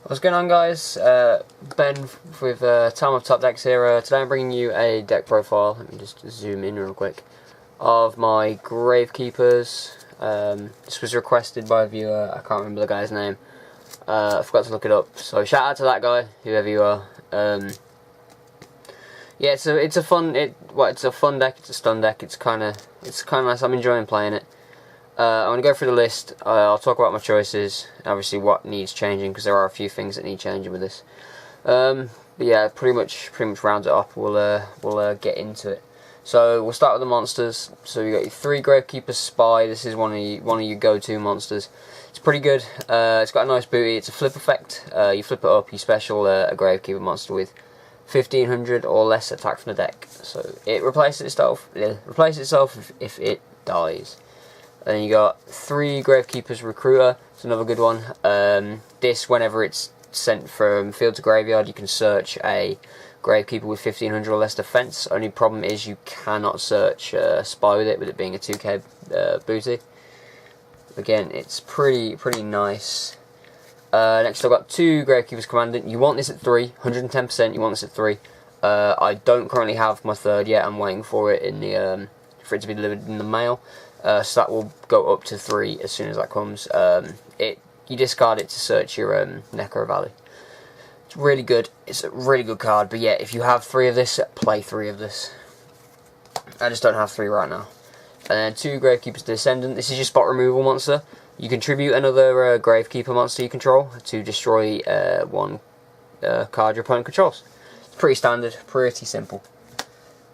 What's going on, guys? Ben with Tamworth Topdeck here. Today I'm bringing you a deck profile. Let me just zoom in real quick of my Gravekeepers. This was requested by a viewer. I can't remember the guy's name. I forgot to look it up. So shout out to that guy, whoever you are. Yeah, it's a fun deck. It's a stun deck. It's kind of nice. I'm enjoying playing it. I'm going to go through the list. I'll talk about my choices, obviously what needs changing, because there are a few things that need changing with this. But yeah, pretty much round it up. We'll get into it. So we'll start with the monsters. So you got your 3 Gravekeeper Spy. This is one of your go-to monsters. It's pretty good. It's got a nice booty. It's a flip effect. You flip it up, you special a Gravekeeper monster with 1500 or less attack from the deck. So it replaces itself if it dies. Then you got 3 Gravekeeper's Recruiter. It's another good one. This, whenever it's sent from field to graveyard, you can search a Gravekeeper with 1500 or less defense. Only problem is you cannot search Spy with it being a 2k booty. Again, it's pretty nice. Next I've got 2 Gravekeeper's Commandant. You want this at 3, 110%. You want this at 3. I don't currently have my 3rd yet. I'm waiting for it for it to be delivered in the mail. So that will go up to 3 as soon as that comes. You discard it to search your Necro Valley. It's really good. It's a really good card. But yeah, if you have 3 of this, play 3 of this. I just don't have 3 right now. And then 2 Gravekeeper's Descendant. This is your spot removal monster. You contribute another Gravekeeper monster you control to destroy one card your opponent controls. It's pretty standard, pretty simple.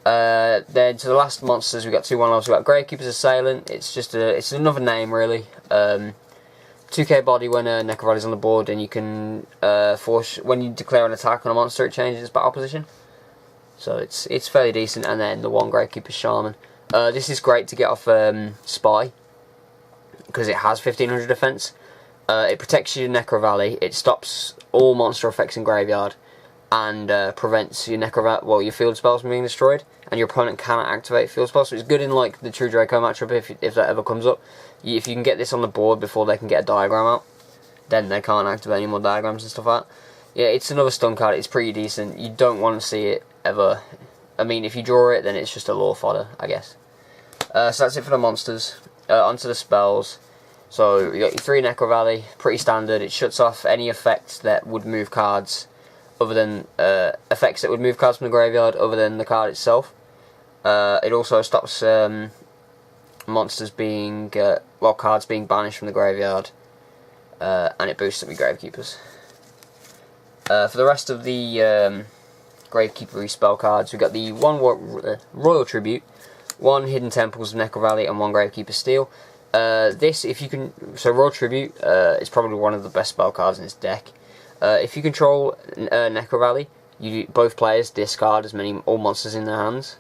Then to the last monsters, we've got 2 one-offs. We've got Gravekeeper's Assailant. It's another name, really. 2k body when a Necro is on the board, and you can when you declare an attack on a monster, it changes its battle position. So it's fairly decent. And then the 1 Gravekeeper's Shaman. This is great to get off Spy, because it has 1500 defense. It protects your Necro Valley. It stops all monster effects in graveyard, and prevents your your field spells from being destroyed, and your opponent cannot activate field spells. So it's good in like the True Draco matchup if that ever comes up. If you can get this on the board before they can get a diagram out, then they can't activate any more diagrams and stuff like that. Yeah, it's another stun card. It's pretty decent. You don't want to see it ever. I mean, if you draw it, then it's just a lore fodder, I guess. So that's it for the monsters. Onto the spells. So you got your 3 Necro Valley, pretty standard. It shuts off any effects that would move cards other than effects that would move cards from the graveyard other than the card itself. It also stops monsters being cards being banished from the graveyard, and it boosts up your Gravekeepers. For the rest of the Gravekeeper spell cards, we've got the 1 Royal Tribute, 1 Hidden Temples of Necro Valley, and 1 Gravekeeper Steel. Royal Tribute is probably one of the best spell cards in this deck. If you control Necro Valley, both players discard all monsters in their hands.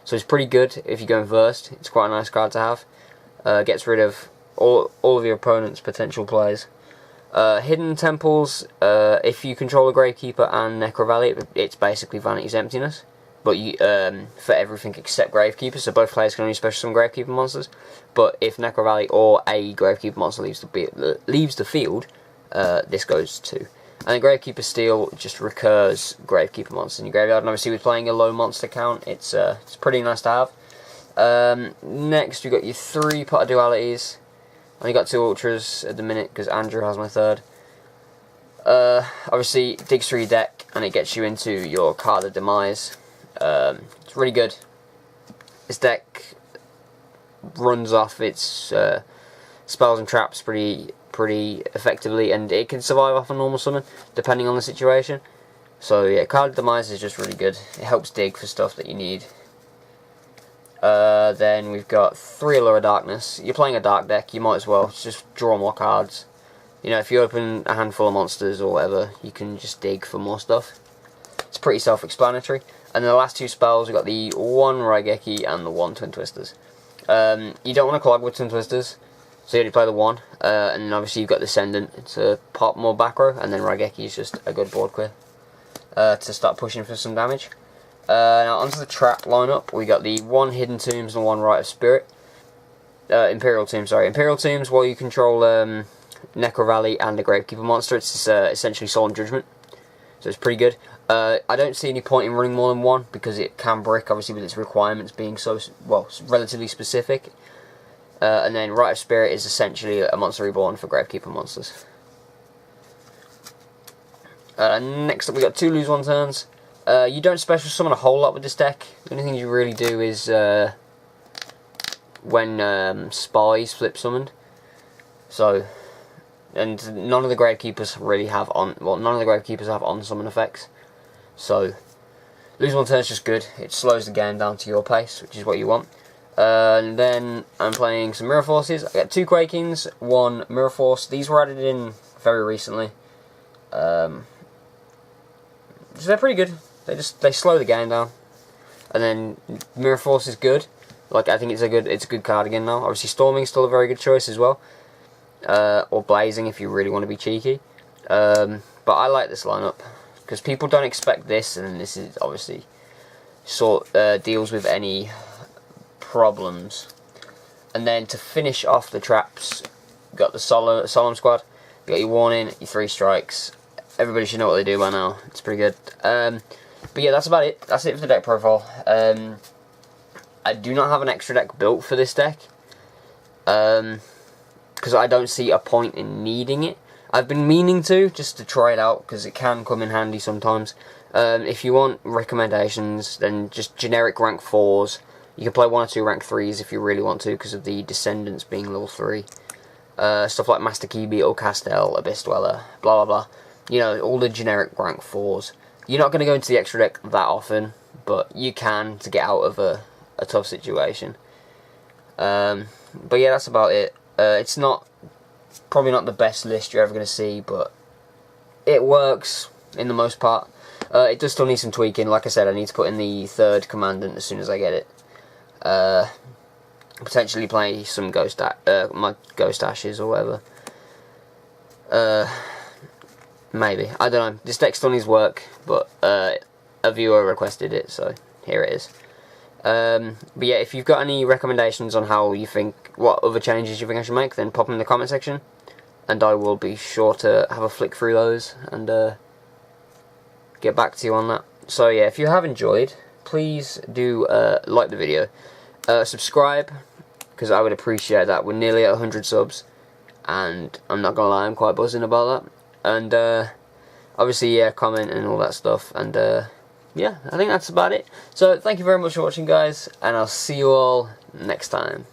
So it's pretty good if you're going first. It's quite a nice card to have. Gets rid of all of your opponent's potential players. Hidden Temples, if you control a Gravekeeper and Necro Valley, it's basically Vanity's Emptiness. But for everything except Gravekeeper, so both players can only special summon Gravekeeper monsters. But if Necro Valley or a Gravekeeper monster leaves the field, this goes too. And then Gravekeeper Steel just recurs Gravekeeper monsters in your graveyard. And obviously with playing a low monster count, it's pretty nice to have. Next you've got your 3 Pot of Dualities. Only got 2 Ultras at the minute because Andrew has my 3rd. Obviously digs through your deck and it gets you into your Gravekeeper Demise. It's really good. This deck runs off its spells and traps pretty effectively, and it can survive off a normal summon depending on the situation. So yeah, Gravekeeper Demise is just really good. It helps dig for stuff that you need. Then we've got 3 Allure of Darkness. You're playing a dark deck, you might as well just draw more cards. You know, if you open a handful of monsters or whatever, you can just dig for more stuff. It's pretty self-explanatory. And then the last 2 spells, we've got the 1 Raigeki and the 1 Twin Twisters. You don't want to clog with Twin Twisters, so you only play the 1. And then obviously you've got Descendant to pop more back row, and then Raigeki is just a good board clear to start pushing for some damage. Now onto the trap lineup, we got the 1 Hidden Tombs and 1 Rite of Spirit. Imperial Tombs, while you control Necro Rally and the Gravekeeper monster. It's essentially Solemn Judgment, so it's pretty good. I don't see any point in running more than one because it can brick, obviously, with its requirements being so, well, relatively specific. And then Rite of Spirit is essentially a monster reborn for Gravekeeper monsters. Next up, we got 2 lose 1 turns. You don't special summon a whole lot with this deck. The only thing you really do is when Spies flip summoned. So, and none of the Gravekeepers really have on. Well, none of the Gravekeepers have on summon effects. So, lose 1 turn is just good. It slows the game down to your pace, which is what you want. And then I'm playing some Mirror Forces. I got 2 Quakings, 1 Mirror Force. These were added in very recently. So they're pretty good. They slow the game down. And then Mirror Force is good. Like, I think it's a good card again now. Obviously Storming's still a very good choice as well. Or Blazing if you really want to be cheeky. But I like this lineup because people don't expect this, and this is obviously deals with any problems. And then to finish off the traps, you got the Solemn Squad. You got your Warning, your 3 strikes. Everybody should know what they do by now. It's pretty good. But yeah, that's about it. That's it for the deck profile. I do not have an extra deck built for this deck, because I don't see a point in needing it. I've been meaning to, just to try it out, because it can come in handy sometimes. If you want recommendations, then just generic rank 4s. You can play 1 or 2 rank 3s if you really want to, because of the Descendants being level 3. Stuff like Master Key Beetle, Castel, Abyss Dweller, blah blah blah. You know, all the generic rank 4s. You're not going to go into the extra deck that often, but you can to get out of a tough situation. But yeah, that's about it. It's probably not the best list you're ever going to see, but it works in the most part. It does still need some tweaking. Like I said, I need to put in the 3rd Commandant as soon as I get it. Potentially play some my Ghost Ashes or whatever. Maybe. I don't know. This deck still needs work, but a viewer requested it, so here it is. But yeah, if you've got any recommendations on what other changes you think I should make, then pop them in the comment section, and I will be sure to have a flick through those and get back to you on that. So yeah, if you have enjoyed, please do like the video, subscribe, because I would appreciate that. We're nearly at 100 subs, and I'm not gonna lie, I'm quite buzzing about that. And obviously, yeah, comment and all that stuff. And yeah, I think that's about it. So thank you very much for watching, guys, and I'll see you all next time.